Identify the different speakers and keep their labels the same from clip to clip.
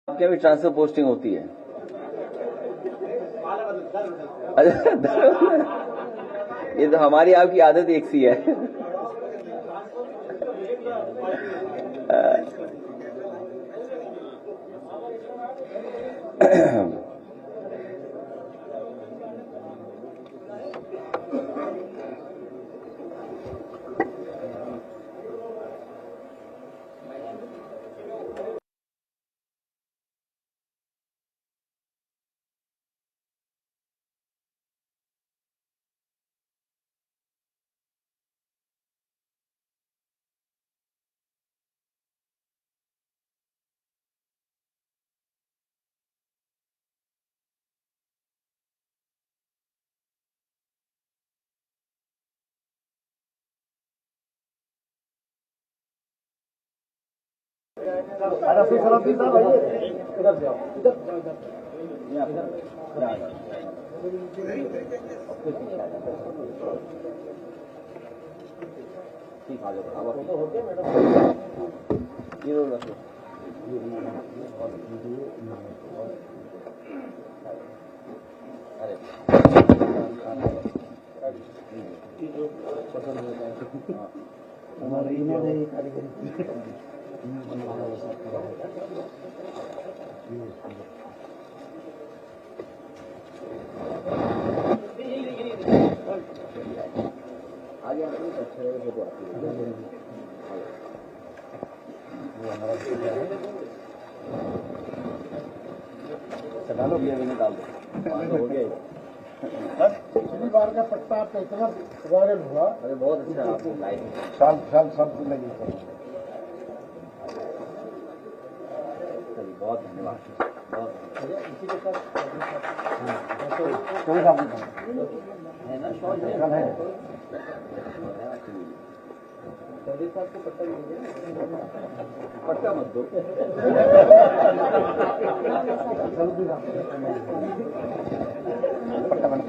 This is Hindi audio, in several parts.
Speaker 1: आपके भी ट्रांसफर पोस्टिंग होती है? अच्छा, ये तो हमारी आपकी आदत एक सी है।
Speaker 2: शनिवार का पट्टा आपका इतना वायरल हुआ।
Speaker 1: अरे बहुत अच्छा, आपको
Speaker 2: साल साल सब लगी।
Speaker 1: बहुत धन्यवाद, बहुत
Speaker 2: इसी के साथ कोई काम नहीं
Speaker 1: है ना, शौक है साहब को पट्टा मत दो।
Speaker 2: पट्टा बन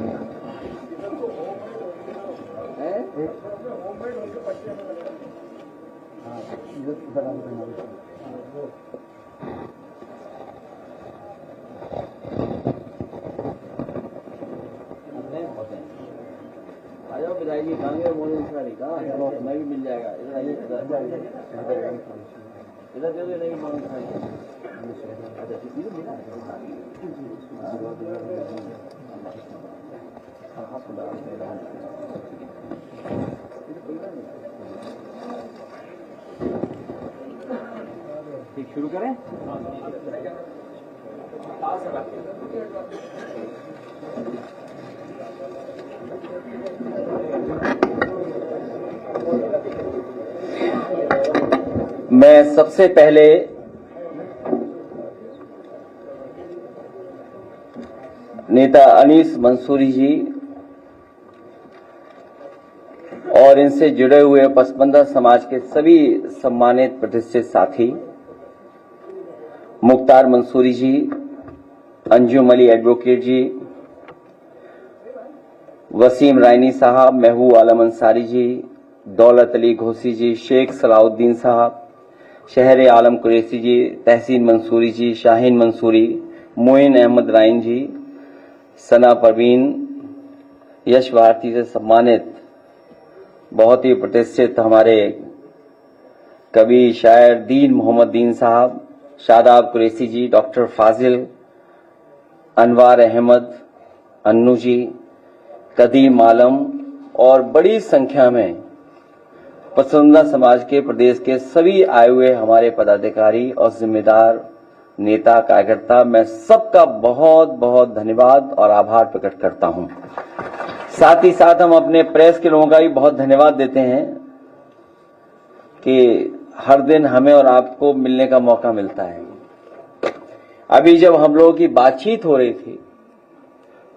Speaker 1: आ जाओ विदाई जी, कांगे मोदी का मैं भी मिल जाएगा। इधर आइए, इधर दे दो, नहीं मांग ठीक, शुरू करें। मैं सबसे पहले नेता अनीस मंसूरी जी और इनसे जुड़े हुए पसमंदा समाज के सभी सम्मानित प्रतिष्ठित साथी, मुख्तार मंसूरी जी, अंजुम अली एडवोकेट जी, वसीम रायनी साहब, महबूब आलम अंसारी जी, दौलत अली घोसी जी, शेख सलाउद्दीन साहब, शहर आलम कुरैशी जी, तहसीन मंसूरी जी, शाहीन मंसूरी, मोइन अहमद राइन जी, सना परवीन, यश भारती से सम्मानित बहुत ही प्रतिष्ठित हमारे कवि शायर दीन मोहम्मद दीन साहब, शादाब कुरैशी जी, डॉक्टर फाजिल, अनवार अहमद, अन्नू जी, कदीम आलम और बड़ी संख्या में पसंदीदा समाज के प्रदेश के सभी आए हुए हमारे पदाधिकारी और जिम्मेदार नेता कार्यकर्ता, मैं सबका बहुत बहुत धन्यवाद और आभार प्रकट करता हूं। साथ ही साथ हम अपने प्रेस के लोगों का भी बहुत धन्यवाद देते हैं कि हर दिन हमें और आपको मिलने का मौका मिलता है। अभी जब हम लोगों की बातचीत हो रही थी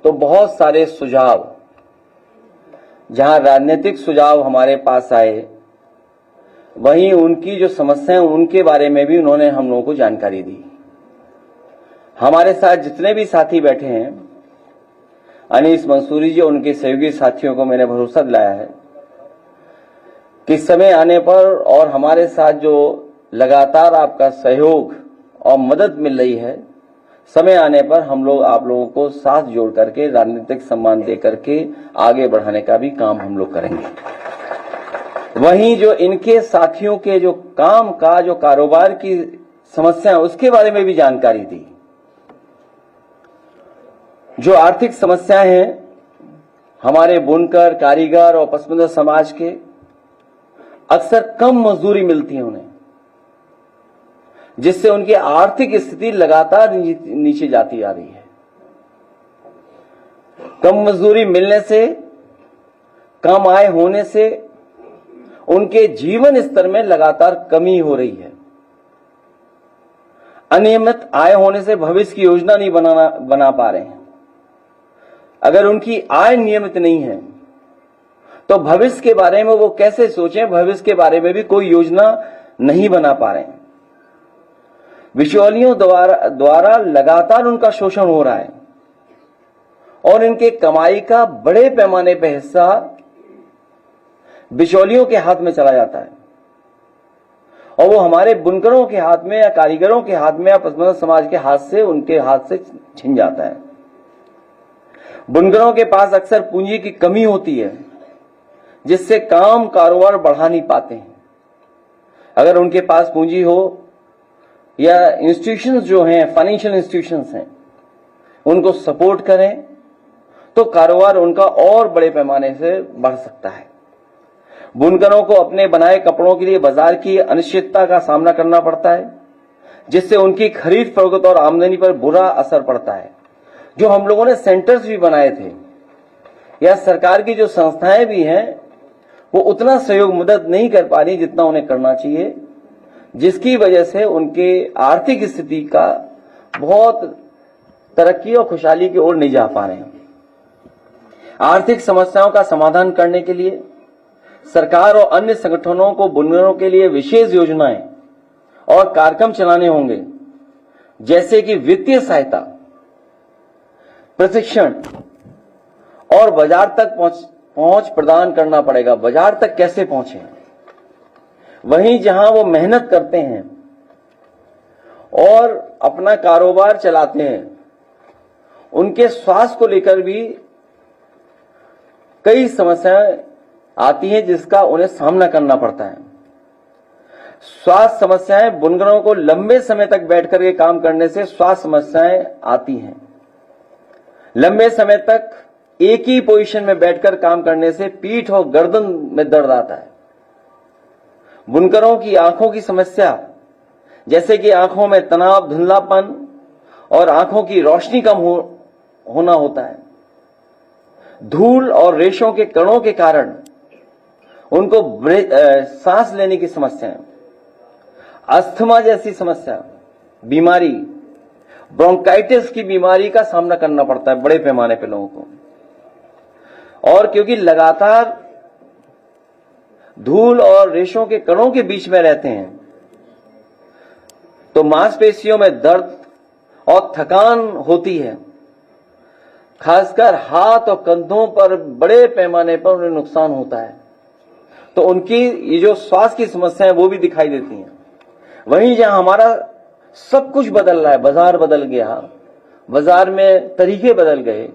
Speaker 1: तो बहुत सारे सुझाव, जहां राजनीतिक सुझाव हमारे पास आए, वहीं उनकी जो समस्याएं उनके बारे में भी उन्होंने हम लोगों को जानकारी दी। हमारे साथ जितने भी साथी बैठे हैं, अनीस मंसूरी जी और उनके सहयोगी साथियों को मैंने भरोसा दिलाया है कि समय आने पर और हमारे साथ जो लगातार आपका सहयोग और मदद मिल रही है, समय आने पर हम लोग आप लोगों को साथ जोड़ करके राजनीतिक सम्मान दे करके आगे बढ़ाने का भी काम हम लोग करेंगे। वहीं जो इनके साथियों के जो काम का जो कारोबार की समस्या है उसके बारे में भी जानकारी दी। जो आर्थिक समस्याएं हैं हमारे बुनकर, कारीगर और पसमंदा समाज के, अक्सर कम मजदूरी मिलती है उन्हें, जिससे उनकी आर्थिक स्थिति लगातार नीचे जाती आ रही है। कम मजदूरी मिलने से, कम आय होने से उनके जीवन स्तर में लगातार कमी हो रही है। अनियमित आय होने से भविष्य की योजना नहीं बना पा रहे हैं। अगर उनकी आय नियमित नहीं है तो भविष्य के बारे में वो कैसे सोचें, भविष्य के बारे में भी कोई योजना नहीं बना पा रहे हैं। बिचौलियों द्वारा लगातार उनका शोषण हो रहा है और इनके कमाई का बड़े पैमाने पर हिस्सा बिचौलियों के हाथ में चला जाता है और वो हमारे बुनकरों के हाथ में या कारीगरों के हाथ में या पसमंदा समाज के हाथ से, उनके हाथ से छिन जाता है। बुनकरों के पास अक्सर पूंजी की कमी होती है, जिससे काम कारोबार बढ़ा नहीं पाते हैं। अगर उनके पास पूंजी हो या इंस्टीट्यूशंस जो हैं, फाइनेंशियल इंस्टीट्यूशंस हैं, उनको सपोर्ट करें तो कारोबार उनका और बड़े पैमाने से बढ़ सकता है। बुनकरों को अपने बनाए कपड़ों के लिए बाजार की अनिश्चितता का सामना करना पड़ता है, जिससे उनकी खरीद फरोख्त और आमदनी पर बुरा असर पड़ता है। जो हम लोगों ने सेंटर्स भी बनाए थे या सरकार की जो संस्थाएं भी हैं, वो उतना सहयोग मदद नहीं कर पा रही जितना उन्हें करना चाहिए, जिसकी वजह से उनके आर्थिक स्थिति का बहुत तरक्की और खुशहाली की ओर नहीं जा पा रहे हैं। आर्थिक समस्याओं का समाधान करने के लिए सरकार और अन्य संगठनों को बुनकरों के लिए विशेष योजनाएं और कार्यक्रम चलाने होंगे, जैसे कि वित्तीय सहायता, प्रशिक्षण और बाजार तक पहुंच प्रदान करना पड़ेगा। बाजार तक कैसे पहुंचे? वहीं जहां वो मेहनत करते हैं और अपना कारोबार चलाते हैं, उनके स्वास्थ्य को लेकर भी कई समस्याएं आती हैं, जिसका उन्हें सामना करना पड़ता है। स्वास्थ्य समस्याएं, बुनकरों को लंबे समय तक बैठकर के काम करने से स्वास्थ्य समस्याएं आती हैं। लंबे समय तक एक ही पोजीशन में बैठकर काम करने से पीठ और गर्दन में दर्द आता है। बुनकरों की आंखों की समस्या, जैसे कि आंखों में तनाव, धुंधलापन और आंखों की रोशनी कम होना होता है। धूल और रेशों के कणों के कारण उनको सांस लेने की समस्याएं, अस्थमा जैसी समस्या, बीमारी, ब्रोंकाइटिस की बीमारी का सामना करना पड़ता है बड़े पैमाने पे लोगों को। और क्योंकि लगातार धूल और रेशों के कणों के बीच में रहते हैं, तो मांसपेशियों में दर्द और थकान होती है। खासकर हाथ और कंधों पर बड़े पैमाने पर उन्हें नुकसान होता है, तो उनकी ये जो स्वास्थ्य की समस्या है वो भी दिखाई देती हैं। वहीं जहां हमारा सब कुछ बदल रहा है, बाजार बदल गया, बाजार में तरीके बदल गए।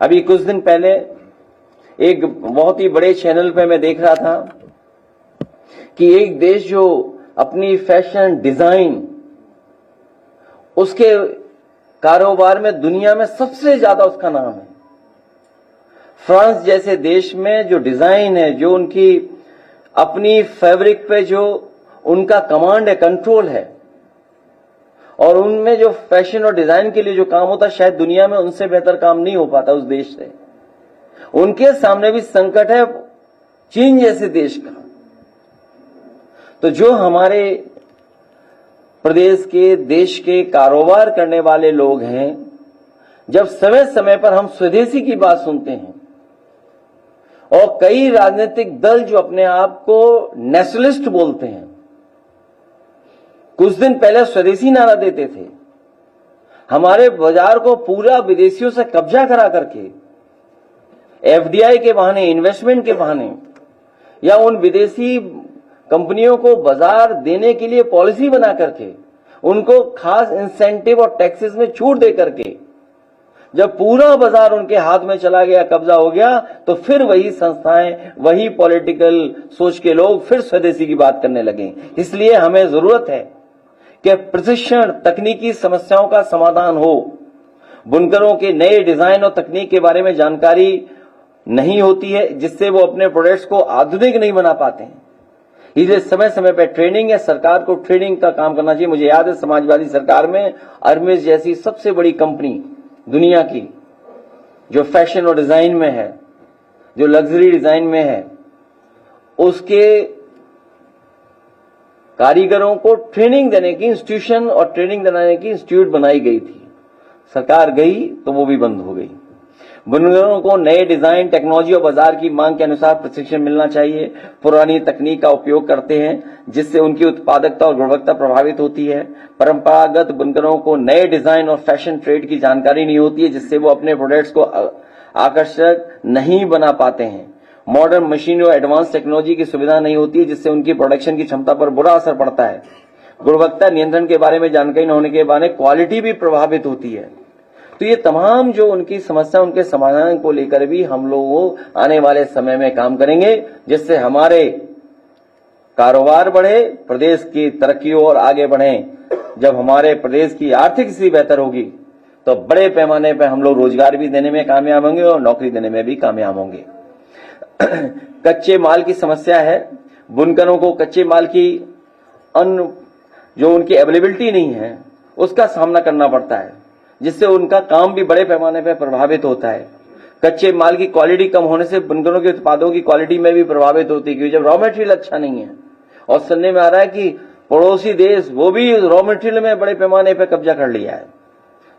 Speaker 1: अभी कुछ दिन पहले एक बहुत ही बड़े चैनल पे मैं देख रहा था कि एक देश जो अपनी फैशन डिजाइन, उसके कारोबार में दुनिया में सबसे ज्यादा उसका नाम है। फ्रांस जैसे देश में जो डिजाइन है, जो उनकी अपनी फैब्रिक पे जो उनका कमांड है, कंट्रोल है, और उनमें जो फैशन और डिजाइन के लिए जो काम होता है, शायद दुनिया में उनसे बेहतर काम नहीं हो पाता उस देश से। उनके सामने भी संकट है चीन जैसे देश का। तो जो हमारे प्रदेश के, देश के कारोबार करने वाले लोग हैं, जब समय समय पर हम स्वदेशी की बात सुनते हैं, और कई राजनीतिक दल जो अपने आप को नेशनलिस्ट बोलते हैं, कुछ दिन पहले स्वदेशी नारा देते थे, हमारे बाजार को पूरा विदेशियों से कब्जा करा करके एफडीआई के बहाने, इन्वेस्टमेंट के बहाने, या उन विदेशी कंपनियों को बाजार देने के लिए पॉलिसी बना करके उनको खास इंसेंटिव और टैक्सेस में छूट दे करके जब पूरा बाजार उनके हाथ में चला गया, कब्जा हो गया, तो फिर वही संस्थाएं, वही पॉलिटिकल सोच के लोग फिर स्वदेशी की बात करने लगे। इसलिए हमें जरूरत है कि प्रशिक्षण, तकनीकी समस्याओं का समाधान हो। बुनकरों के नए डिजाइन और तकनीक के बारे में जानकारी नहीं होती है, जिससे वो अपने प्रोडक्ट्स को आधुनिक नहीं बना पाते हैं। इसलिए समय समय पर ट्रेनिंग है, सरकार को ट्रेनिंग का काम करना चाहिए। मुझे याद है समाजवादी सरकार में अर्मेस जैसी सबसे बड़ी कंपनी दुनिया की, जो फैशन और डिजाइन में है, जो लग्जरी डिजाइन में है, उसके कारीगरों को ट्रेनिंग देने की इंस्टीट्यूशन और ट्रेनिंग देने की इंस्टीट्यूट बनाई गई थी। सरकार गई तो वो भी बंद हो गई। बुनकरों को नए डिजाइन, टेक्नोलॉजी और बाजार की मांग के अनुसार प्रशिक्षण मिलना चाहिए। पुरानी तकनीक का उपयोग करते हैं, जिससे उनकी उत्पादकता और गुणवत्ता प्रभावित होती है। परंपरागत बुनकरों को नए डिजाइन और फैशन ट्रेड की जानकारी नहीं होती है, जिससे वो अपने प्रोडक्ट्स को आकर्षक नहीं बना पाते हैं। मॉडर्न मशीनरी और एडवांस टेक्नोलॉजी की सुविधा नहीं होती है, जिससे उनकी प्रोडक्शन की क्षमता पर बुरा असर पड़ता है। गुणवत्ता नियंत्रण के बारे में जानकारी न होने के बारे क्वालिटी भी प्रभावित होती है। तो ये तमाम जो उनकी समस्या, उनके समाधान को लेकर भी हम लोग आने वाले समय में काम करेंगे, जिससे हमारे कारोबार बढ़े, प्रदेश की तरक्की और आगे बढ़े। जब हमारे प्रदेश की आर्थिक स्थिति बेहतर होगी तो बड़े पैमाने पर हम लोग रोजगार भी देने में कामयाब होंगे और नौकरी देने में भी कामयाब होंगे। कच्चे माल की समस्या है। बुनकरों को कच्चे माल की जो उनकी अवेलेबिलिटी नहीं है, उसका सामना करना पड़ता है, जिससे उनका काम भी बड़े पैमाने पर प्रभावित होता है। कच्चे माल की क्वालिटी कम होने से बुनकरों के उत्पादों की क्वालिटी में भी प्रभावित होती है, क्योंकि जब रॉ मटेरियल अच्छा नहीं है, और सुनने में आ रहा है कि पड़ोसी देश वो भी रॉ मटेरियल में बड़े पैमाने पर कब्जा कर लिया है।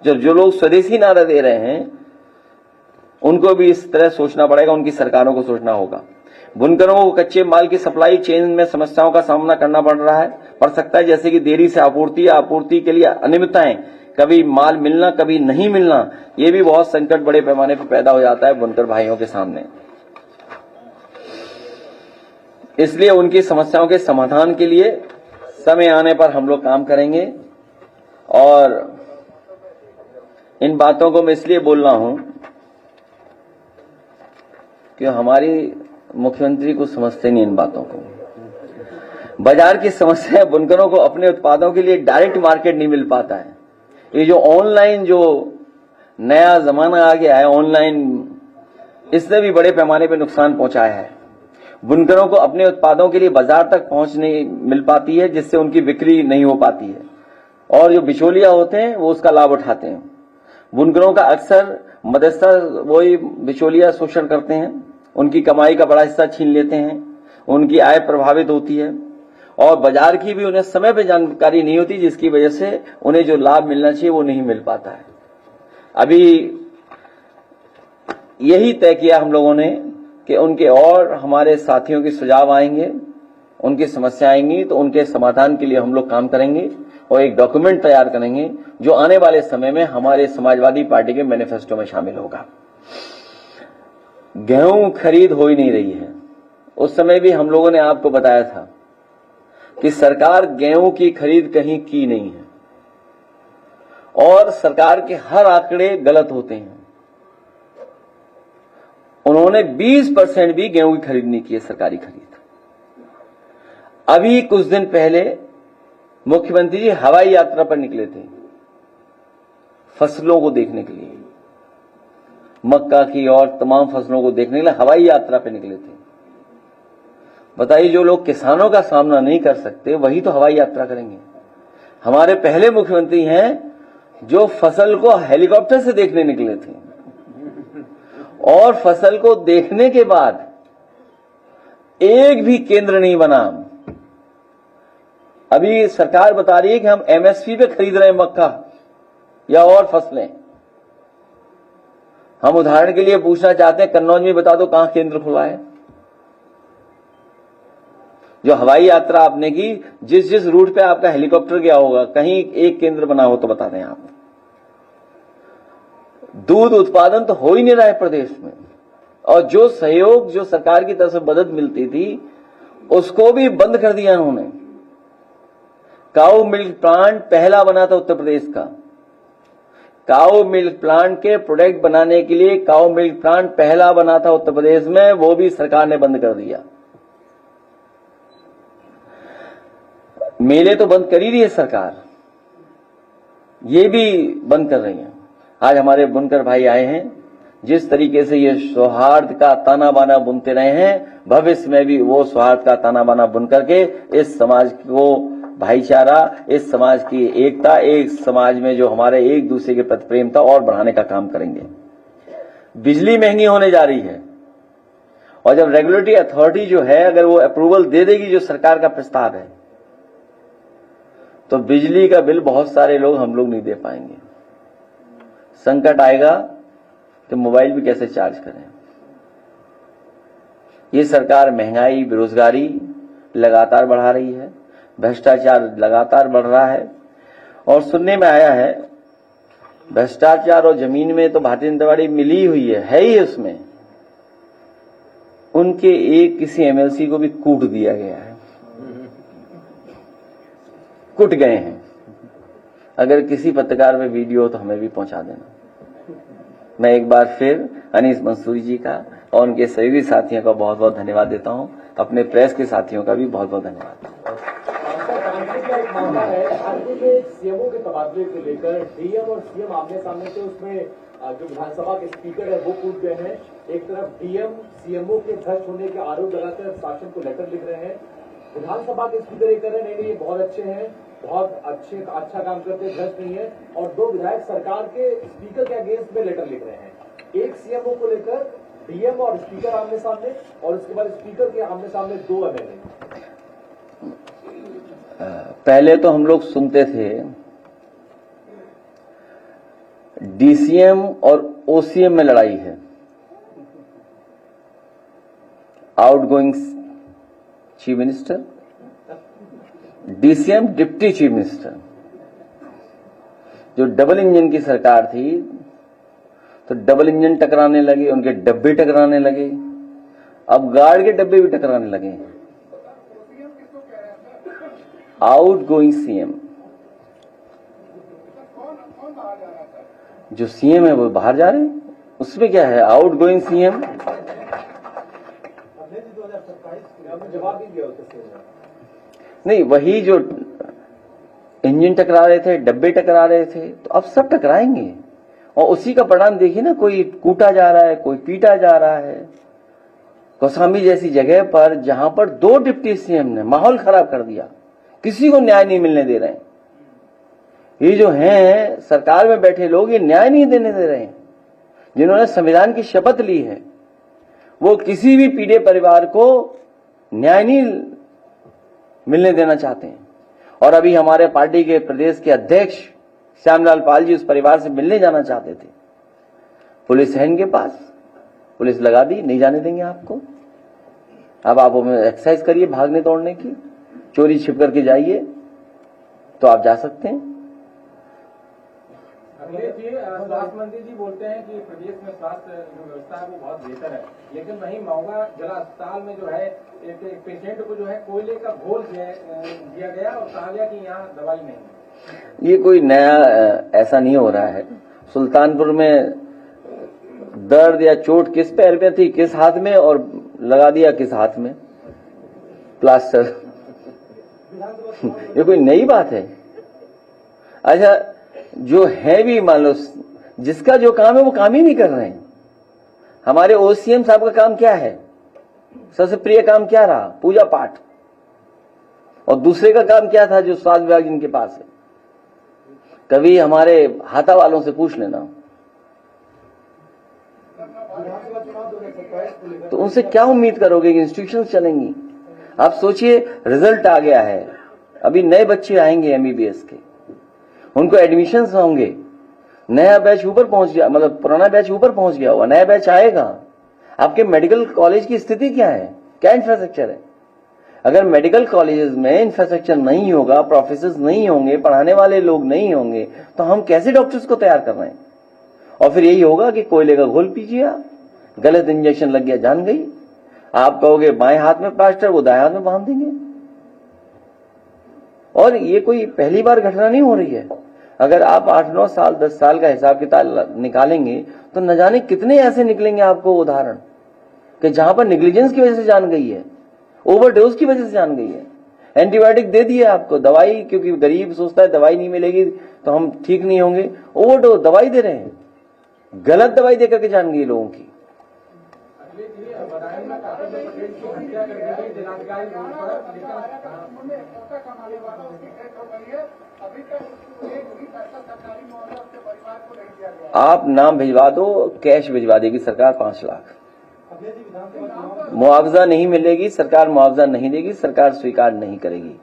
Speaker 1: जो लोग स्वदेशी नारा दे रहे हैं, उनको भी इस तरह सोचना पड़ेगा, उनकी सरकारों को सोचना होगा। बुनकरों को कच्चे माल की सप्लाई चेन में समस्याओं का सामना करना पड़ सकता है, जैसे कि देरी से आपूर्ति के लिए अनियमितताएं, कभी माल मिलना, कभी नहीं मिलना। ये भी बहुत संकट बड़े पैमाने पर पैदा हो जाता है बुनकर भाइयों के सामने। इसलिए उनकी समस्याओं के समाधान के लिए समय आने पर हम लोग काम करेंगे। और इन बातों को मैं इसलिए बोल रहा हूं कि हमारी मुख्यमंत्री को समझते नहीं इन बातों को। बाजार की समस्या है, बुनकरों को अपने उत्पादों के लिए डायरेक्ट मार्केट नहीं मिल पाता है। ये जो ऑनलाइन जो नया जमाना आ गया है, ऑनलाइन, इसने भी बड़े पैमाने पर नुकसान पहुंचाया है। बुनकरों को अपने उत्पादों के लिए बाजार तक पहुंच नहीं मिल पाती है, जिससे उनकी बिक्री नहीं हो पाती है, और जो बिचौलिया होते हैं वो उसका लाभ उठाते हैं। बुनकरों का अक्सर मदरसा वही बिचौलिया शोषण करते हैं, उनकी कमाई का बड़ा हिस्सा छीन लेते हैं, उनकी आय प्रभावित होती है, और बाजार की भी उन्हें समय पर जानकारी नहीं होती, जिसकी वजह से उन्हें जो लाभ मिलना चाहिए वो नहीं मिल पाता है। अभी यही तय किया हम लोगों ने कि उनके और हमारे साथियों के सुझाव आएंगे, उनकी समस्या आएंगी, तो उनके समाधान के लिए हम लोग काम करेंगे और एक डॉक्यूमेंट तैयार करेंगे, जो आने वाले समय में हमारे समाजवादी पार्टी के मैनिफेस्टो में शामिल होगा। गेहूं खरीद हो ही नहीं रही है। उस समय भी हम लोगों ने आपको बताया था कि सरकार गेहूं की खरीद कहीं की नहीं है, और सरकार के हर आंकड़े गलत होते हैं। उन्होंने 20% भी गेहूं की खरीद नहीं की है, सरकारी खरीद। अभी कुछ दिन पहले मुख्यमंत्री जी हवाई यात्रा पर निकले थे फसलों को देखने के लिए, मक्का की और तमाम फसलों को देखने के लिए हवाई यात्रा पर निकले थे। बताइए, जो लोग किसानों का सामना नहीं कर सकते वही तो हवाई यात्रा करेंगे। हमारे पहले मुख्यमंत्री हैं जो फसल को हेलीकॉप्टर से देखने निकले थे, और फसल को देखने के बाद एक भी केंद्र नहीं बना। अभी सरकार बता रही है कि हम एमएसपी पे खरीद रहे हैं मक्का या और फसलें। हम उदाहरण के लिए पूछना चाहते हैं, कन्नौज में बता दो कहां केंद्र खुला है। जो हवाई यात्रा आपने की, जिस रूट पे आपका हेलीकॉप्टर गया होगा, कहीं एक केंद्र बना हो तो बता दें आप। दूध उत्पादन तो हो ही नहीं रहा है प्रदेश में, और जो सहयोग जो सरकार की तरफ से मदद मिलती थी उसको भी बंद कर दिया उन्होंने। काऊ मिल्क प्लांट पहला बना था उत्तर प्रदेश का। काऊ मिल्क प्लांट के प्रोडक्ट बनाने के लिए काऊ मिल्क प्लांट पहला बना था उत्तर प्रदेश में, वो भी सरकार ने बंद कर दिया। मेले तो बंद कर ही रही है सरकार, ये भी बंद कर रही है। आज हमारे बुनकर भाई आए हैं, जिस तरीके से ये सौहार्द का ताना बाना बुनते रहे हैं, भविष्य में भी वो सौहार्द का ताना बाना बुन करके इस समाज को भाईचारा, इस समाज की एकता, एक समाज में जो हमारे एक दूसरे के प्रति प्रेम था और बढ़ाने का काम करेंगे। बिजली महंगी होने जा रही है और जब रेगुलेटरी अथॉरिटी जो है अगर वो अप्रूवल दे देगी जो सरकार का प्रस्ताव है, तो बिजली का बिल बहुत सारे लोग हम लोग नहीं दे पाएंगे। संकट आएगा तो मोबाइल भी कैसे चार्ज करें। ये सरकार महंगाई, बेरोजगारी लगातार बढ़ा रही है, भ्रष्टाचार लगातार बढ़ रहा है। और सुनने में आया है भ्रष्टाचार और जमीन में तो भारतीय जनता पार्टी मिली हुई है ही उसमें। उनके एक किसी एमएलसी को भी कूट दिया गया है, कुट गए हैं। अगर किसी पत्रकार में वीडियो हो तो हमें भी पहुंचा देना। मैं एक बार फिर अनीस मंसूरी जी का और उनके सभी साथियों का बहुत बहुत धन्यवाद देता हूं। अपने प्रेस के साथियों का भी बहुत बहुत धन्यवाद।
Speaker 3: एक मामला है राज्य के सीएमओ के तबादले को लेकर, डीएम और सीएम आमने सामने थे। उसमें जो विधानसभा के स्पीकर है वो कूद गए हैं। एक तरफ डीएम सीएमओ के भ्रष्ट होने के आरोप लगाकर शासन को लेटर लिख रहे हैं। विधानसभा के स्पीकर ये कह रहे हैं नहीं ये बहुत अच्छे हैं, बहुत अच्छा काम करते हैं, भ्रष्ट नहीं है। और दो विधायक सरकार के स्पीकर के अगेंस्ट में लेटर लिख रहे हैं। एक सीएमओ को लेकर डीएम और स्पीकर आमने सामने, और उसके बाद स्पीकर के आमने सामने दो एमएलए।
Speaker 1: पहले तो हम लोग सुनते थे डीसीएम और ओसीएम में लड़ाई है, outgoing chief minister, DCM deputy chief minister. जो डबल इंजन की सरकार थी तो डबल इंजन टकराने लगे, उनके डब्बे टकराने लगे, अब गार्ड के डब्बे भी टकराने लगे। आउटगोइंग सीएम, जो सीएम है वो बाहर जा रहे हैं, उसमें क्या है। आउटगोइंग सीएम
Speaker 3: जवाब भी दिया
Speaker 1: नहीं, वही जो इंजन टकरा रहे थे, डब्बे टकरा रहे थे, तो अब सब टकराएंगे और उसी का परिणाम देखिए ना। कोई कूटा जा रहा है, कोई पीटा जा रहा है। कौशाम्बी जैसी जगह पर जहां पर दो डिप्टी सीएम ने माहौल खराब कर दिया, किसी को न्याय नहीं मिलने दे रहे हैं। ये जो हैं सरकार में बैठे लोग, ये न्याय नहीं देने दे रहे हैं। जिन्होंने संविधान की शपथ ली है वो किसी भी पीड़ित परिवार को न्याय नहीं मिलने देना चाहते हैं। और अभी हमारे पार्टी के प्रदेश के अध्यक्ष श्यामलाल पाल जी उस परिवार से मिलने जाना चाहते थे। पुलिस है इनके पास, पुलिस लगा दी, नहीं जाने देंगे आपको। अब आप एक्सरसाइज करिए भागने दौड़ने की, चोरी छिप करके जाइए तो आप जा सकते हैं।
Speaker 4: स्वास्थ्य मंत्री जी बोलते हैं कि प्रदेश में स्वास्थ्य जो व्यवस्था है वो बहुत बेहतर है, लेकिन वहीं महुआ जिला अस्पताल में जो है एक पेशेंट को जो है कोयले का घोल दिया गया और कहा गया कि यहाँ दवाई नहीं है।
Speaker 1: ये कोई नया ऐसा नहीं हो रहा है। सुल्तानपुर में दर्द या चोट किस पैर में थी, किस हाथ में, और लगा दिया किस हाथ में प्लास्टर। ये कोई नई बात है। अच्छा, जो है भी मान लो जिसका जो काम है वो काम ही नहीं कर रहे हैं। हमारे ओसीएम साहब का काम क्या है, सबसे प्रिय काम क्या रहा, पूजा पाठ। और दूसरे का काम क्या था जो स्वास्थ्य विभाग जिनके पास है। कभी हमारे हाथा वालों से पूछ लेना, तो उनसे क्या उम्मीद करोगे कि इंस्टीट्यूशन चलेंगी। आप सोचिए, रिजल्ट आ गया है, अभी नए बच्चे आएंगे एमबीबीएस के, उनको एडमिशन्स होंगे, नया बैच ऊपर पहुंच गया, मतलब पुराना बैच ऊपर पहुंच गया हुआ, नया बैच आएगा। आपके मेडिकल कॉलेज की स्थिति क्या है, क्या इंफ्रास्ट्रक्चर है। अगर मेडिकल कॉलेजेस में इंफ्रास्ट्रक्चर नहीं होगा, प्रोफेसर्स नहीं होंगे, पढ़ाने वाले लोग नहीं होंगे, तो हम कैसे डॉक्टर्स को तैयार कर रहे हैं। और फिर यही होगा कि कोयले का घोल पीजिए आप, गलत इंजेक्शन लग गया, जान गई। आप कहोगे बाएं हाथ में प्लास्टर, वो दाएं हाथ में बांध देंगे। और ये कोई पहली बार घटना नहीं हो रही है। अगर आप 8-9 साल 10 साल का हिसाब किताब निकालेंगे तो न जाने कितने ऐसे निकलेंगे आपको उदाहरण कि जहां पर नेग्लिजेंस की वजह से जान गई है, ओवरडोज की वजह से जान गई है। एंटीबायोटिक दे दिए आपको, दवाई, क्योंकि गरीब सोचता है दवाई नहीं मिलेगी तो हम ठीक नहीं होंगे, ओवरडोज दवाई दे रहे हैं, गलत दवाई देकर के जान गई लोगों की। आप नाम भिजवा दो, कैश भिजवा देगी सरकार 5 लाख। मुआवजा नहीं मिलेगी, सरकार मुआवजा नहीं देगी, सरकार स्वीकार नहीं करेगी।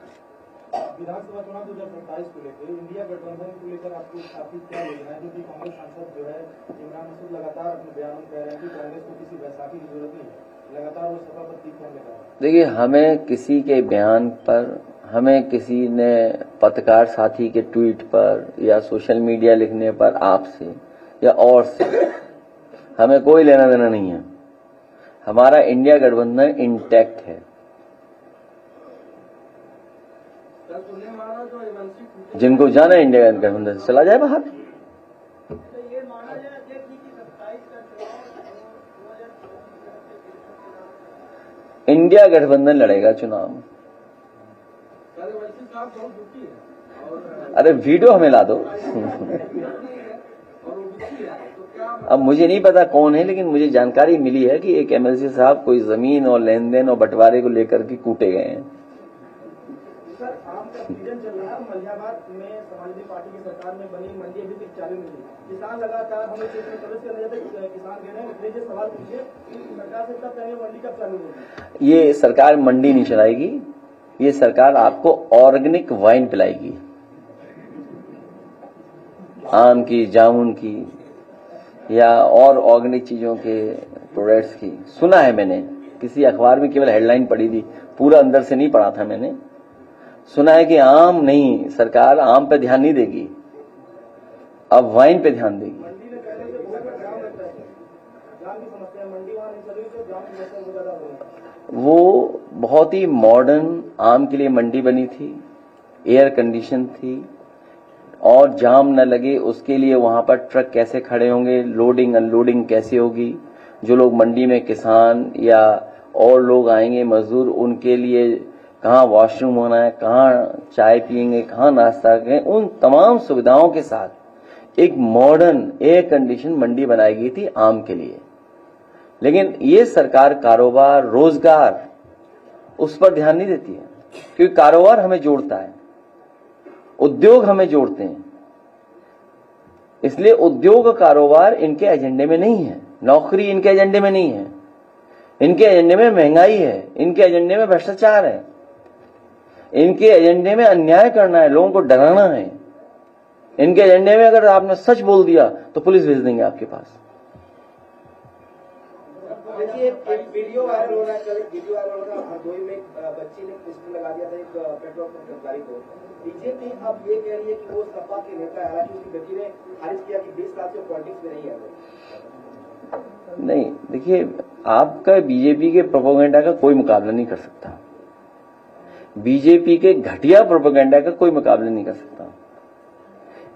Speaker 4: विधानसभा चुनाव 2027 को लेकर इंडिया गठबंधन को लेकर आपकी क्या योजना है? क्योंकि कांग्रेस सांसद जो है इमरान मसूद लगातार अपने बयान में कह रहे हैं कि कांग्रेस को किसी बैसाखी की जरूरत नहीं है, लगातार वो सभा पर तीखा लगा रहा है।
Speaker 1: देखिए, हमें किसी के बयान पर, हमें किसी ने पत्रकार साथी के ट्वीट पर या सोशल मीडिया लिखने पर आपसे या और से हमें कोई लेना देना नहीं है। हमारा इंडिया गठबंधन इंटैक्ट है। जिनको जाना है इंडिया गठबंधन से चला जाए बाहर। इंडिया गठबंधन लड़ेगा चुनाव। अरे वीडियो हमें ला दो। अब मुझे नहीं पता कौन है, लेकिन मुझे जानकारी मिली है कि एक एमएलसी साहब कोई जमीन और लेन देन और बंटवारे को लेकर के कूटे गए हैं।
Speaker 4: सर, आम का सीजन चल रहा है, मलिहाबाद में समाजवादी पार्टी की सरकार में बनी मंडी अभी तक चालू नहीं हुई। किसान लगातार हमें क्षेत्र में प्रवेश करने जाते, किसान कह रहे हैं इसलिए सवाल पूछिए कि सरकार से तब पहले मंडी कब चालू होगी?
Speaker 1: ये सरकार मंडी नहीं चलाएगी, ये सरकार आपको ऑर्गेनिक वाइन पिलाएगी, आम की, जामुन की या और ऑर्गेनिक चीजों के प्रोडक्ट्स की। सुना है मैंने, किसी अखबार में केवल हेडलाइन पढ़ी थी, पूरा अंदर से नहीं पढ़ा था मैंने। सुना है कि आम नहीं, सरकार आम पे ध्यान नहीं देगी, अब वाइन पे ध्यान देगी।
Speaker 4: मंडी में पहले से बहुत जाम रहता है, जाम की समस्या है, मंडी वहां नहीं चली तो जाम की समस्या बहुत ज्यादा हो रही है।
Speaker 1: वो बहुत ही मॉडर्न आम के लिए मंडी बनी थी, एयर कंडीशन थी, और जाम न लगे उसके लिए वहां पर ट्रक कैसे खड़े होंगे, लोडिंग अनलोडिंग कैसे होगी, जो लोग मंडी में किसान या और लोग आएंगे मजदूर, उनके लिए कहाँ वॉशरूम होना है, कहाँ चाय पियेंगे, कहाँ नाश्ता करेंगे, उन तमाम सुविधाओं के साथ एक मॉडर्न एयर कंडीशन मंडी बनाई गई थी आम के लिए। लेकिन ये सरकार कारोबार, रोजगार, उस पर ध्यान नहीं देती है, क्योंकि कारोबार हमें जोड़ता है, उद्योग हमें जोड़ते हैं, इसलिए उद्योग कारोबार इनके एजेंडे में नहीं है, नौकरी इनके एजेंडे में नहीं है, इनके एजेंडे में महंगाई है, इनके एजेंडे में भ्रष्टाचार है, इनके एजेंडे में अन्याय करना है, लोगों को डराना है, इनके एजेंडे में अगर आपने सच बोल दिया तो पुलिस भेज देंगे आपके पास।
Speaker 5: देखिए, एक वीडियो वायरल हो रहा है, कल वीडियो वायरल हो रहा है, हरदोई में एक बच्ची ने पिस्टल लगा दिया था एक पेट्रोल पंप कर्मचारी को। बीजेपी अब ये कह रही है कि वो सपा के नेता है, हालांकि उसकी बेटी ने खारिज किया कि 20 साल से पॉलिटिक्स में नहीं है वो।
Speaker 1: नहीं, देखिए, आपका बीजेपी के प्रोपेगेंडा का कोई मुकाबला नहीं कर सकता, बीजेपी के घटिया प्रोपेगेंडा का कोई मुकाबला नहीं कर सकता।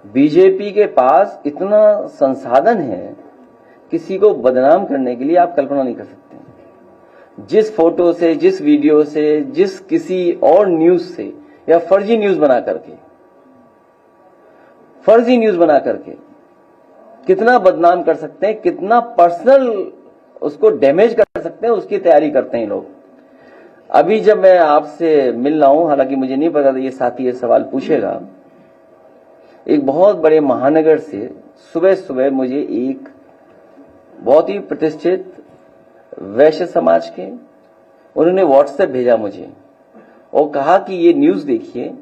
Speaker 1: बीजेपी के पास इतना संसाधन है, किसी को बदनाम करने के लिए आप कल्पना नहीं कर सकते। जिस फोटो से, जिस वीडियो से, जिस किसी और न्यूज से या फर्जी न्यूज बना करके कितना बदनाम कर सकते हैं, कितना पर्सनल उसको डैमेज कर सकते हैं, उसकी तैयारी करते हैं लोग। अभी जब मैं आपसे मिल रहा हूं, हालांकि मुझे नहीं पता था ये साथी ये सवाल पूछेगा, एक बहुत बड़े महानगर से सुबह सुबह मुझे एक बहुत ही प्रतिष्ठित वैश्य समाज के उन्होंने व्हाट्सएप भेजा मुझे और कहा कि ये न्यूज देखिए,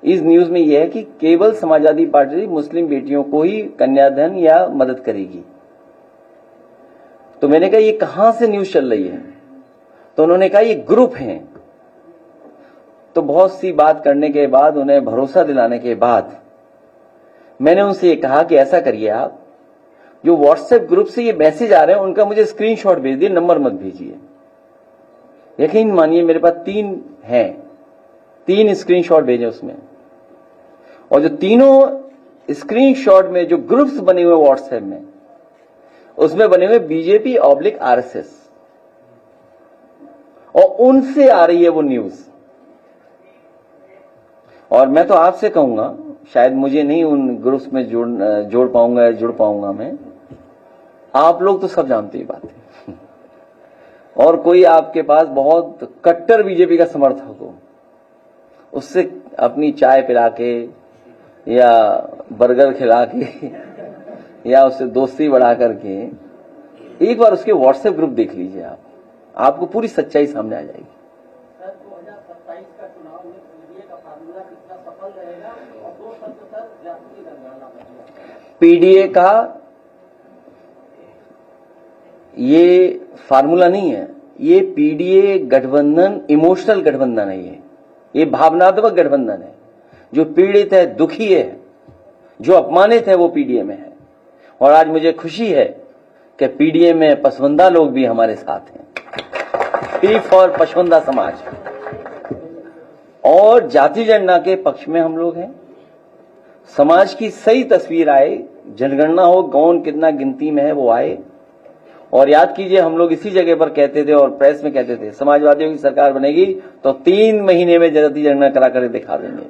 Speaker 1: इस न्यूज में यह है कि केवल समाजवादी पार्टी मुस्लिम बेटियों को ही कन्यादान या मदद करेगी। तो मैंने कहा ये कहां से न्यूज चल रही है? तो उन्होंने कहा ये ग्रुप हैं। तो बहुत सी बात करने के बाद, उन्हें भरोसा दिलाने के बाद मैंने उनसे ये कहा कि ऐसा करिए, आप जो व्हाट्सएप ग्रुप से ये मैसेज आ रहे हैं उनका मुझे स्क्रीनशॉट भेज दिए, नंबर मत भेजिए। यकीन मानिए मेरे पास 3 स्क्रीनशॉट भेजे उसमें। और जो तीनों स्क्रीनशॉट में जो ग्रुप्स बने हुए व्हाट्सएप में, उसमें बने हुए बीजेपी ऑब्लिक आरएसएस, और उनसे आ रही है वो न्यूज। और मैं तो आपसे कहूंगा, शायद मुझे नहीं उन ग्रुप्स में जुड़ पाऊंगा मैं, आप लोग तो सब जानते ही बात है। और कोई आपके पास बहुत कट्टर बीजेपी का समर्थक हो, उससे अपनी चाय पिला के या बर्गर खिला के या उससे दोस्ती बढ़ा करके एक बार उसके व्हाट्सएप ग्रुप देख लीजिए, आपको पूरी सच्चाई सामने आ जाएगी।
Speaker 6: सर 2027 का चुनाव में पीडीए का फार्मूला कितना सफल रहेगा और 2 शब्द सर राष्ट्रीय जनगणना पर।
Speaker 1: पीडीए का ये फार्मूला नहीं है, ये पीडीए गठबंधन इमोशनल गठबंधन है, ये भावनात्मक गठबंधन है। जो पीड़ित है, दुखी है, जो अपमानित है, वो पीडीए में है। और आज मुझे खुशी है कि पीडीए में पसवंदा लोग भी हमारे साथ हैं, पी फॉर पसवंदा समाज, और जाति जनगणना के पक्ष में हम लोग हैं। समाज की सही तस्वीर आए, जनगणना हो, कौन कितना गिनती में है वो आए। और याद कीजिए, हम लोग इसी जगह पर कहते थे और प्रेस में कहते थे, समाजवादियों की सरकार बनेगी तो 3 महीने में जाति जनगणना करा कर दिखा देंगे।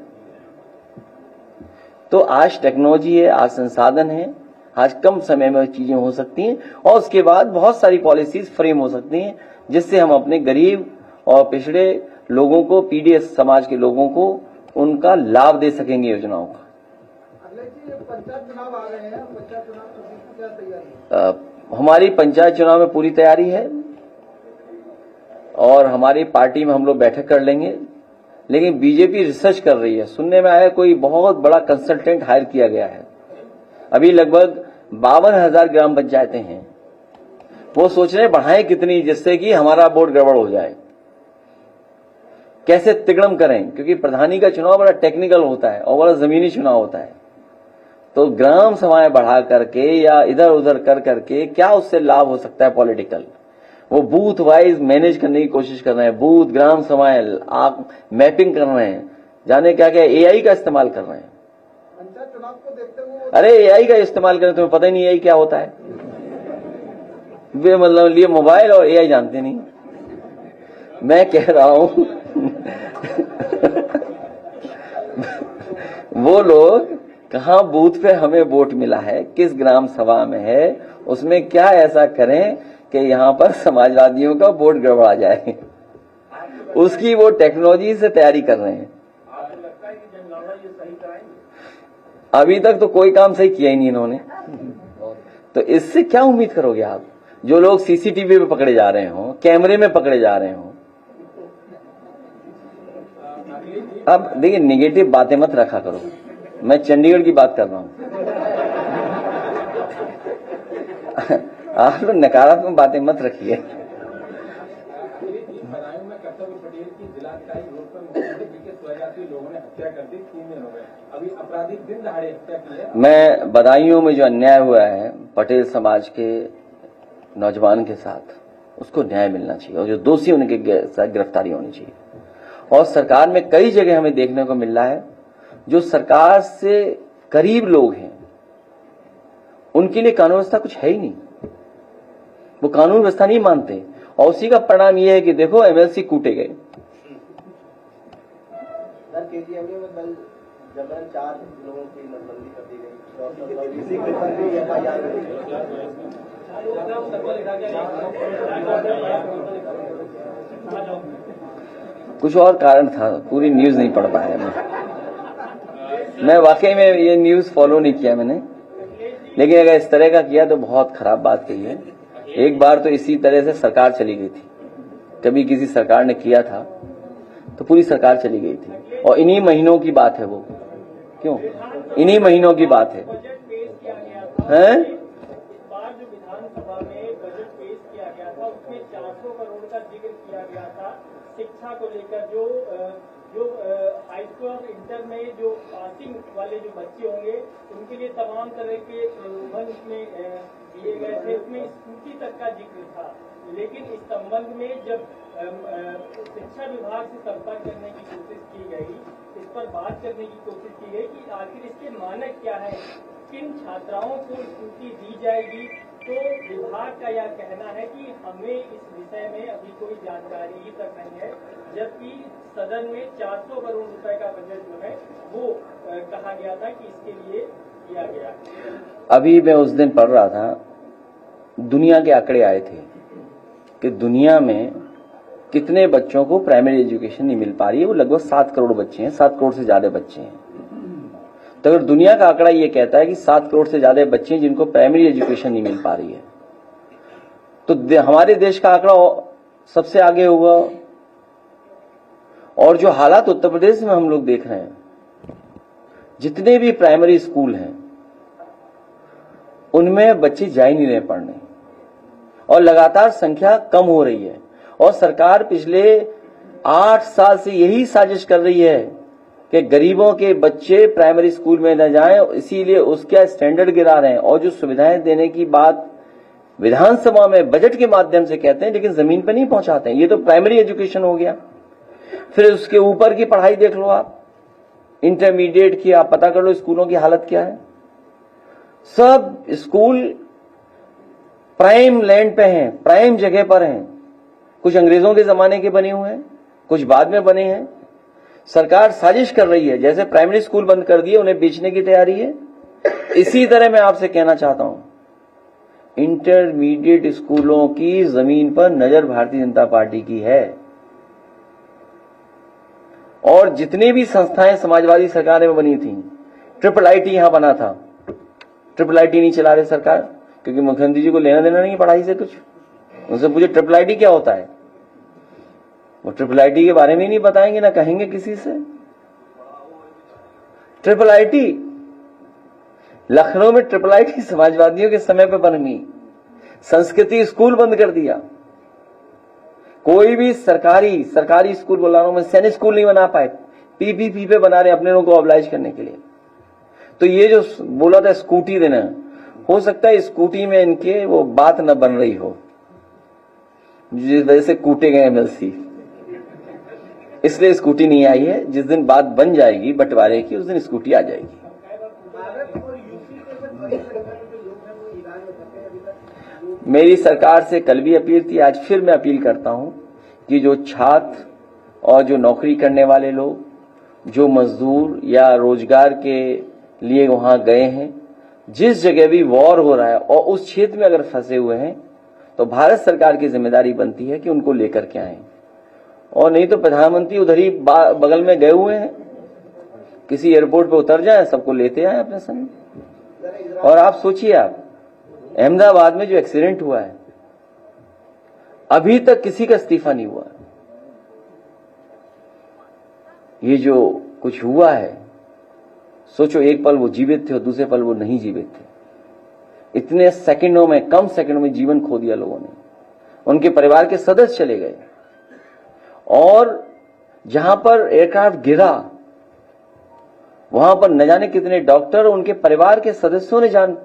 Speaker 1: तो आज टेक्नोलॉजी है, आज संसाधन है, आज कम समय में चीजें हो सकती हैं, और उसके बाद बहुत सारी पॉलिसीज फ्रेम हो सकती हैं, जिससे हम अपने गरीब और पिछड़े लोगों को, पीडीएस समाज के लोगों को, उनका लाभ दे सकेंगे योजनाओं का।
Speaker 2: पंचायत चुनाव आ रहे हैं, पंचायत चुनाव की क्या तैयारी है?
Speaker 1: हमारी पंचायत चुनाव में पूरी तैयारी है और हमारी पार्टी में हम लोग बैठक कर लेंगे। लेकिन बीजेपी रिसर्च कर रही है, सुनने में आया कोई बहुत बड़ा कंसल्टेंट हायर किया गया है। अभी लगभग 52,000 ग्राम पंचायतें हैं, वो सोच रहे हैं बढ़ाएं कितनी, जिससे कि हमारा बोर्ड गड़बड़ हो जाए, कैसे तिगड़म करें, क्योंकि प्रधानी का चुनाव बड़ा टेक्निकल होता है और बड़ा जमीनी चुनाव होता है। तो ग्राम सभाएं बढ़ा करके या इधर उधर कर करके क्या उससे लाभ हो सकता है पॉलिटिकल, वो बूथ वाइज मैनेज करने की कोशिश कर रहे हैं, बूथ ग्राम सभाएं आप मैपिंग कर रहे हैं, जाने क्या क्या एआई का इस्तेमाल कर रहे हैं।
Speaker 2: पंचायत चुनाव को देखते हुए
Speaker 1: अरे एआई का इस्तेमाल करें, तुम्हें पता ही नहीं एआई क्या होता है। वे मतलब लिए मोबाइल और एआई जानते नहीं। मैं कह रहा हूं वो लोग कहां बूथ पे हमें वोट मिला है, किस ग्राम सभा में है, उसमें क्या ऐसा करें कि यहां पर समाजवादियों का वोट गड़बड़ा जाए, उसकी वो टेक्नोलॉजी से तैयारी कर रहे हैं। अभी तक तो कोई काम सही किया ही नहीं इन्होंने, तो इससे क्या उम्मीद करोगे आप, जो लोग सीसीटीवी पे पकड़े जा रहे हो, कैमरे में पकड़े जा रहे हो। अब देखिए, निगेटिव बातें मत रखा करो, मैं चंडीगढ़ की बात कर रहा हूं। आप लोग नकारात्मक बातें मत रखिए।
Speaker 4: बदायूं में कर्तव्य पटेल की जिलाधिकारी रोड पर मुख्यमंत्री के स्वजातीय लोगों ने हत्या कर दी, 3 दिन हो गए, अभी अपराधी दिन दहाड़े हत्या की है।
Speaker 1: मैं बदायूं में जो अन्याय हुआ है पटेल समाज के नौजवान के साथ, उसको न्याय मिलना चाहिए और जो दोषी उनके साथ गिरफ्तारी होनी चाहिए। और सरकार में कई जगह हमें देखने को मिल रहा है, जो सरकार से करीब लोग हैं उनके लिए कानून व्यवस्था कुछ है ही नहीं, वो कानून व्यवस्था नहीं मानते, और उसी का परिणाम यह है कि देखो एमएलसी कूटे गए।
Speaker 5: सर केजीएमयू में कल जबरन 4 लोगों की नसबंदी कर दी गई,
Speaker 1: कुछ और कारण था, पूरी न्यूज नहीं पढ़ पाया मैं वाकई में ये न्यूज फॉलो नहीं किया मैंने, लेकिन अगर इस तरह का किया तो बहुत खराब बात कही है। एक बार तो इसी तरह से सरकार चली गई थी, कभी किसी सरकार ने किया था तो पूरी सरकार चली गई थी, और इन्हीं महीनों की बात है वो, क्यों इन्हीं महीनों की बात है, हैं?
Speaker 6: बार जो विधानसभा में बजट पेश किया गया था उसमें 400 करोड़ का जिक्र किया गया था शिक्षा को लेकर, जो हाई स्कूल और इंटर में जो पासिंग वाले जो बच्चे होंगे उनके लिए तमाम तरह के प्रलोभन उसमें दिए गए थे, उसमें स्कूटी तक का जिक्र था। लेकिन इस संबंध में जब शिक्षा विभाग से संपर्क करने की कोशिश की गई इस पर बात करने की कोशिश की गई कि आखिर इसके मानक क्या है, किन छात्राओं को स्कूटी दी जाएगी। तो विभाग का यह कहना है कि हमें इस विषय में अभी कोई जानकारी ही तक नहीं है, जबकि सदन में 400 करोड़ रुपए का बजट जो है वो कहा गया था कि इसके लिए किया गया।
Speaker 1: अभी मैं उस दिन पढ़ रहा था, दुनिया के आंकड़े आए थे कि दुनिया में कितने बच्चों को प्राइमरी एजुकेशन नहीं मिल पा रही है। वो लगभग 7 करोड़ बच्चे हैं, 7 करोड़ से ज्यादा बच्चे हैं। तो अगर दुनिया का आंकड़ा ये कहता है कि 7 करोड़ से ज्यादा बच्चे हैं जिनको प्राइमरी एजुकेशन नहीं मिल पा रही है, तो हमारे देश का आंकड़ा सबसे आगे होगा। और जो हालात उत्तर प्रदेश में हम लोग देख रहे हैं, जितने भी प्राइमरी स्कूल हैं उनमें बच्चे जा ही नहीं रहे पढ़ने, और लगातार संख्या कम हो रही है। और सरकार पिछले 8 साल से यही साजिश कर रही है कि गरीबों के बच्चे प्राइमरी स्कूल में न जाएं, इसीलिए उसका स्टैंडर्ड गिरा रहे हैं। और जो सुविधाएं देने की बात विधानसभा में बजट के माध्यम से कहते हैं, लेकिन जमीन पर नहीं पहुंचाते हैं। ये तो प्राइमरी एजुकेशन हो गया। फिर उसके ऊपर की पढ़ाई देख लो आप, इंटरमीडिएट की आप पता कर लो स्कूलों की हालत क्या है। सब स्कूल प्राइम लैंड पे हैं, प्राइम जगह पर हैं। कुछ अंग्रेजों के जमाने के बने हुए हैं, कुछ बाद में बने हैं। सरकार साजिश कर रही है, जैसे प्राइमरी स्कूल बंद कर दिए उन्हें बेचने की तैयारी है। इसी तरह मैं आपसे कहना चाहता हूं, इंटरमीडिएट स्कूलों की जमीन पर नजर भारतीय जनता पार्टी की है। और जितनी भी संस्थाएं समाजवादी सरकार में बनी थी, IIIT यहां बना था, IIIT नहीं चला रहे सरकार, क्योंकि मुख्यमंत्री जी को लेना देना नहीं पढ़ाई से कुछ। उनसे पूछे IIIT क्या होता है, वो IIIT के बारे में ही नहीं बताएंगे, ना कहेंगे किसी से। IIIT लखनऊ में IIIT समाजवादियों के समय पर बनी। संस्कृति स्कूल बंद कर दिया। कोई भी सरकारी स्कूल बोला रहा हूं मैं, सैनिक स्कूल नहीं बना पाए, पीपीपी पे बना रहे अपने लोगों को ऑब्लाइज करने के लिए। तो ये जो बोला था स्कूटी देना, हो सकता है स्कूटी में इनके वो बात न बन रही हो, जिस वजह से कूटे गए एमएलसी, इसलिए स्कूटी नहीं आई है। जिस दिन बात बन जाएगी बंटवारे की, उस दिन स्कूटी आ जाएगी।
Speaker 2: भारत और यूपी के बड़ी संख्या में जो लोग हैं वो ईरान में फंसे हैं अभी तक।
Speaker 1: मेरी सरकार से कल भी अपील थी, आज फिर मैं अपील करता हूं कि जो छात्र और जो नौकरी करने वाले लोग, जो मजदूर या रोजगार के लिए वहां गए हैं, जिस जगह भी वॉर हो रहा है और उस क्षेत्र में अगर फंसे हुए हैं, तो भारत सरकार की जिम्मेदारी बनती है कि उनको लेकर के आए। और नहीं तो प्रधानमंत्री उधर ही बगल में गए हुए हैं, किसी एयरपोर्ट पे उतर जाए, सबको लेते आए अपने संग। और आप सोचिए, आप अहमदाबाद में जो एक्सीडेंट हुआ है, अभी तक किसी का इस्तीफा नहीं हुआ। ये जो कुछ हुआ है, सोचो एक पल वो जीवित थे और दूसरे पल वो नहीं जीवित थे। इतने सेकंडों में, कम सेकंडों में जीवन खो दिया लोगों ने। उनके परिवार के सदस्य चले गए। और जहां पर एयरक्राफ्ट गिरा, वहां पर न जाने कितने डॉक्टर और उनके परिवार के सदस्यों ने जान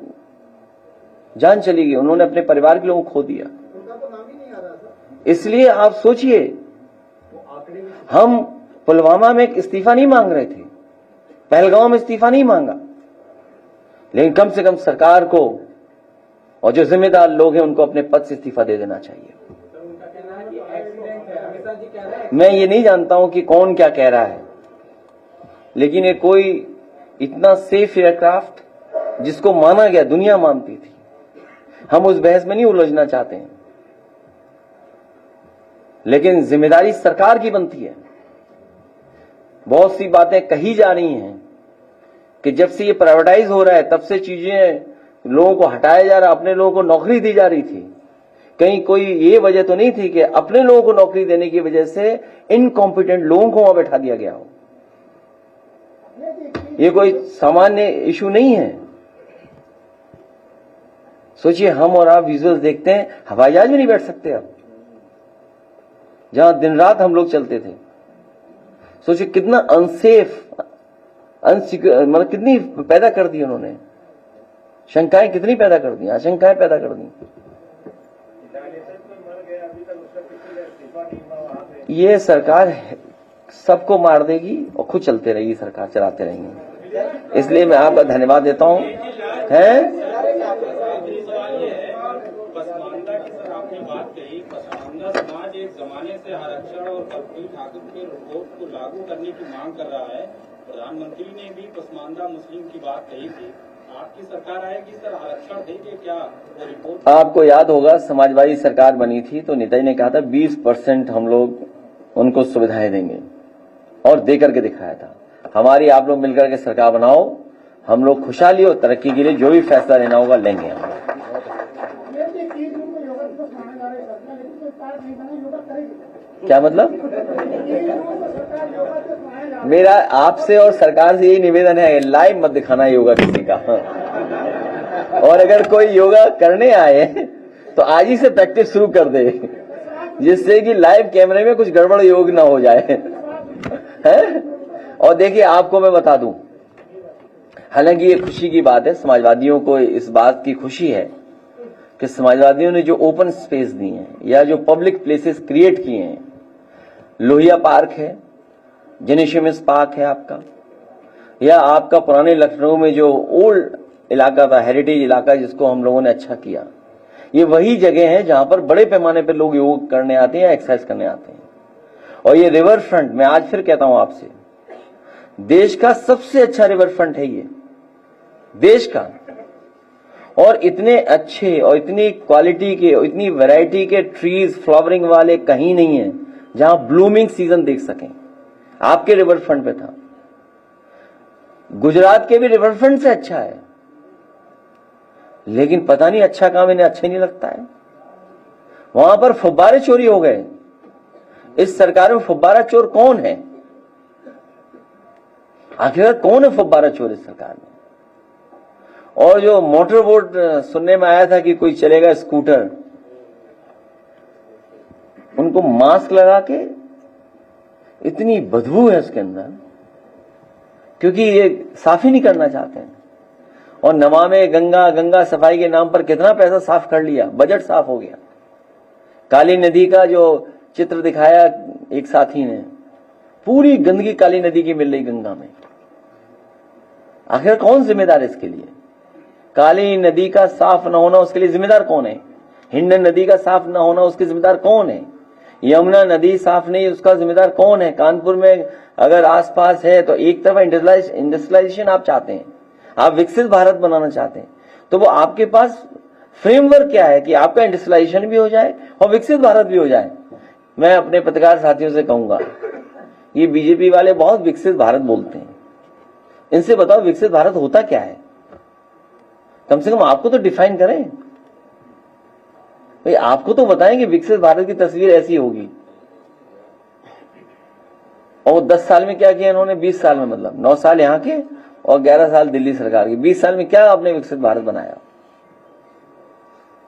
Speaker 1: चली गई। उन्होंने अपने परिवार के लोगों को खो दिया।
Speaker 2: उनका तो नाम ही नहीं आ रहा था।
Speaker 1: इसलिए आप सोचिए, हम पुलवामा में एक इस्तीफा नहीं मांग रहे थे, पहलगांव में इस्तीफा नहीं मांगा, लेकिन कम से कम सरकार को और जो जिम्मेदार लोग हैं उनको अपने पद से इस्तीफा दे देना चाहिए।
Speaker 4: उनका कहना है कि एक्सीडेंट है। अमित जी कह रहे हैं
Speaker 1: मैं ये नहीं जानता हूं कि कौन क्या कह रहा है, लेकिन ये कोई इतना सेफ एयरक्राफ्ट जिसको माना गया, दुनिया मानती थी, हम उस बहस में नहीं उलझना चाहते हैं, लेकिन जिम्मेदारी सरकार की बनती है। बहुत सी बातें कही जा रही हैं कि जब से ये प्राइवेटाइज हो रहा है तब से चीजें लोगों को हटाया जा रहा, अपने लोगों को नौकरी दी जा रही थी। कहीं कोई ये वजह तो नहीं थी कि अपने लोगों को नौकरी देने की वजह से इनकॉम्पिटेंट लोगों को वहां बैठा दिया गया हो। ये कोई सामान्य इशू नहीं है। सोचिए, हम और आप विजुअल्स देखते हैं, हवाई जहाज में नहीं बैठ सकते अब, जहां दिन रात हम लोग चलते थे। सोचिए कितना अनसेफ, मतलब कितनी पैदा कर दी उन्होंने, शंकाएं कितनी पैदा कर दी, आशंकाएं पैदा कर दी। ये सरकार सबको मार देगी और खुद चलते रहेगी, सरकार चलाते रहेंगे। इसलिए मैं आपका धन्यवाद देता हूं। है
Speaker 7: पसमानदा की सर आपने बात कही, पसमानदा समाज एक जमाने से आरक्षण और कर्पूरी ठाकुर के रिपोर्ट को लागू करने की मांग कर रहा है। प्रधानमंत्री ने भी पसमानदा मुस्लिम की बात कही थी। आपकी सरकार आएगी सर, आरक्षण देंगे क्या वो रिपोर्ट?
Speaker 1: आपको याद होगा समाजवादी सरकार बनी थी तो नेताजी ने कहा था 20% हम लोग उनको सुविधाएं देंगे और दे करके दिखाया था। हमारी आप लोग मिलकर के सरकार बनाओ, हम लोग खुशहाली और तरक्की के लिए जो भी फैसला लेना होगा लेंगे हम। क्या मतलब? मेरा आपसे और सरकार से यही निवेदन है, लाइव मत दिखाना योगा किसी का। और अगर कोई योगा करने आए तो आज ही से प्रैक्टिस शुरू कर दे, जिससे कि लाइव कैमरे में कुछ गड़बड़ योग ना हो जाए। है? और देखिए आपको मैं बता दूं, हालांकि ये खुशी की बात है, समाजवादियों को इस बात की खुशी है कि समाजवादियों ने जो ओपन स्पेस दी है या जो पब्लिक प्लेसेस क्रिएट किए हैं, लोहिया पार्क है, जेनेशियस पार्क है आपका, या आपका पुराने लखनऊ में जो ओल्ड इलाका था, हेरिटेज इलाका, जिसको हम लोगों ने अच्छा किया, ये वही जगह है जहां पर बड़े पैमाने पर लोग योग करने आते हैं या एक्सरसाइज करने आते हैं। और ये रिवर फ्रंट, मैं आज फिर कहता हूं आपसे, देश का सबसे अच्छा रिवर फ्रंट है ये देश का। और इतने अच्छे और इतनी क्वालिटी के और इतनी वैरायटी के ट्रीज फ्लावरिंग वाले कहीं नहीं है जहां ब्लूमिंग सीजन देख सकें। आपके रिवर फ्रंट पे था, गुजरात के भी रिवर फ्रंट से अच्छा है, लेकिन पता नहीं अच्छा काम इन्हें अच्छा नहीं लगता है। वहां पर फुब्बारे चोरी हो गए। इस सरकार में फुब्बारा चोर कौन है? आखिर कौन है फुब्बारा चोर इस सरकार में? और जो मोटर बोट सुनने में आया था कि कोई चलेगा स्कूटर, उनको मास्क लगा के, इतनी बदबू है उसके अंदर, क्योंकि ये साफ ही नहीं करना चाहते हैं। और नमामि गंगा, गंगा सफाई के नाम पर कितना पैसा साफ कर लिया, बजट साफ हो गया। काली नदी का जो चित्र दिखाया एक साथी ने, पूरी गंदगी काली नदी की मिल रही गंगा में। आखिर कौन जिम्मेदार इसके लिए? काली नदी का साफ न होना, उसके लिए जिम्मेदार कौन है? हिंडन नदी का साफ न होना, उसके जिम्मेदार कौन है? यमुना नदी साफ नहीं, उसका जिम्मेदार कौन है? कानपुर में अगर आसपास है तो एक तरफ इंडस्ट्रियलाइजेशन आप चाहते हैं, आप विकसित भारत बनाना चाहते हैं, तो वो आपके पास फ्रेमवर्क क्या है कि आपका इंडस्ट्रियलाइजेशन भी हो जाए और विकसित भारत भी हो जाए? मैं अपने पत्रकार साथियों से कहूंगा, ये बीजेपी वाले बहुत विकसित भारत बोलते हैं, इनसे बताओ विकसित भारत होता क्या है? कम से कम आपको तो डिफाइन करें भाई, आपको तो बताएं कि विकसित भारत की तस्वीर ऐसी होगी। और 10 साल में क्या किया इन्होंने? 20 साल में, मतलब 9 साल यहाँ के और 11 साल दिल्ली सरकार की। 20 साल में क्या आपने विकसित भारत बनाया?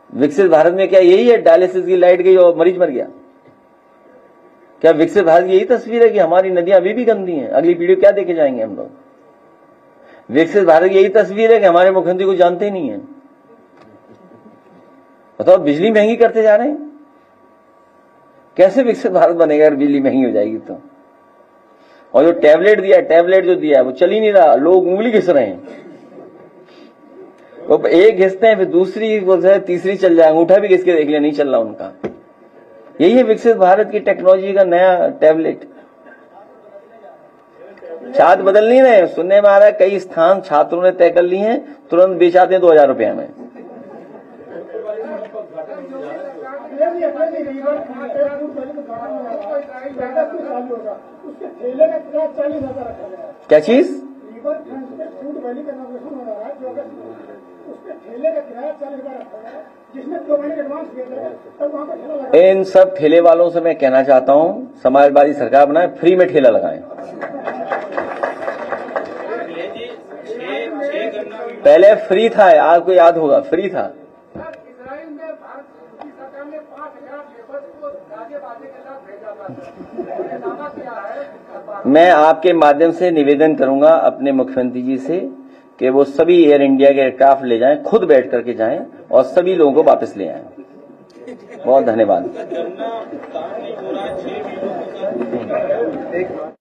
Speaker 1: विकसित भारत में क्या यही है डायलिसिस की लाइट गई और मरीज मर गया? क्या विकसित भारत की यही तस्वीर है कि हमारी नदियां अभी भी गंदी हैं, अगली पीढ़ी क्या देखे जाएंगे हम लोग? विकसित भारत की यही तस्वीर है कि हमारे मुख्यमंत्री को जानते ही नहीं है? बताओ, बिजली महंगी करते जा रहे हैं, कैसे विकसित भारत बनेगा अगर बिजली महंगी हो जाएगी तो? और जो टैबलेट जो दिया है वो चल ही नहीं रहा, लोग उंगली घिस रहे हैं। वो एक घिसते हैं फिर दूसरी तीसरी चल जाए, अंगूठा भी घिस के देख लिया, नहीं चल रहा उनका। यही है विकसित भारत की टेक्नोलॉजी का नया टैबलेट। छात्र बदल नहीं रहे, सुनने में आ रहा है कई स्थान छात्रों ने तय कर ली हैं, तुरंत बेचाते हैं 2000 रुपया में। क्या चीज? इन सब ठेले वालों से मैं कहना चाहता हूं, समाजवादी सरकार बनाए, फ्री में ठेला लगाएं। पहले फ्री था, आपको याद होगा, फ्री था।
Speaker 2: इजराइल में भारत की सरकार ने 5000 लेबर्स को गाजे बाजे के साथ भेजा था। दावा किया है।
Speaker 1: मैं आपके माध्यम से निवेदन करूंगा अपने मुख्यमंत्री जी से कि वो सभी एयर इंडिया के एयरक्राफ्ट ले जाएं, खुद बैठ करके जाएं और सभी लोगों को वापस ले आएं। बहुत धन्यवाद।
Speaker 2: है।